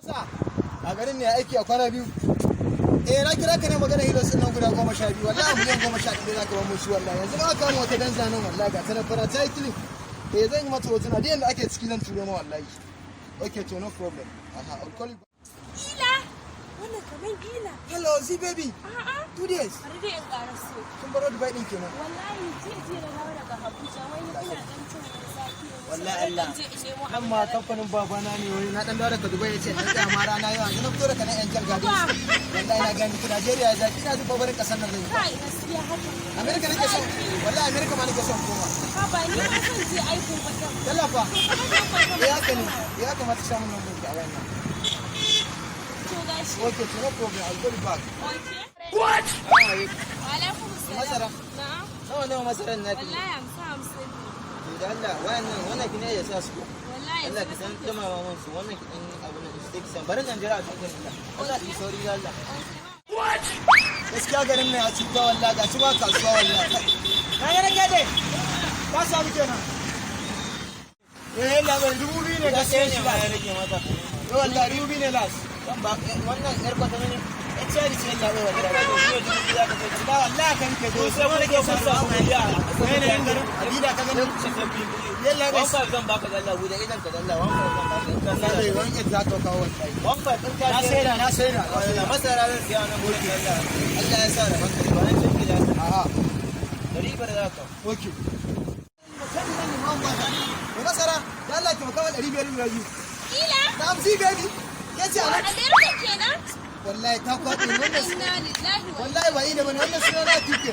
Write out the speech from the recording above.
A garin ne aiki a kwana biyu. Na kira ka ne magana hilo sun nan guda 12 wallahi miliyan 11 za ka ba mu shi wallahi yanzu ba ka mu wata dan zanen wallahi ga tana fara ta yi kilin zan yi mata hotuna da yanda ake ciki zan turo ma wallahi. Okay to no problem. I'll call you back. Ila wannan kaman Ila. Hello Z baby. 2 days. Bari dai in ƙara so. Kin baro Dubai din kenan. Wallahi jiya na dawo daga Abuja wai ina dan cin zafi. Wallahi Allah. Amma kamfanin babana ne wani na dan dawo daga Dubai yace na ga ma rana yau yanzu na fito daga nan yan jargadi. Wallahi na gani Najeriya za ki na zuba barin kasar nan zai. Kai gaskiya haka. America nake son. Wallahi America ma nake son koma. Ka ba ni ma son je aikin kwata. Yalla fa. Haka ne. Ya kamata samu nan gobe a wannan. To gashi. Okay, to no problem. I'll call you back. Okay. What? Alaikum salam. Masara. Na'am. Nawa masaran naki? Wallahi 50. To da Allah wannan kine ya sa su. Wallahi. Allah ki san jama mun su wannan kin abu ne stick san bari nan jira a cikin Allah. Allah ki sauri da Allah. What? Gaskiya garin ne a cikin wallahi ga shi ba kasuwa wallahi. Na ga gade. Ka samu kenan. Labai 2000 ne gaskiya ne ba ya rage mata. Wallahi 2000 ne las. Wannan yar kwata ne. Tsari ce labai wallahi. Ba wallahi kan ke do sai mun ke san samu ya. Ne yan garin Adida ka gani. Yalla ba sai zan baka dalla guda idan ka dalla wanka zan baka. Sai wanke za ka kawo wallahi. Wanka din ka na saida. Masara zan siya nan gurin Allah. Allah ya sa da maka ba nan tafi da. Aha. Dari bar za ka. Okay. Masara, da Allah ki makawa 500 biyu. Ila? Na amsi baby. Yace ana. America kenan? Wallahi ta kwaɗe wannan. Inna lillahi wa wallahi ba ina bane wannan suna na kike.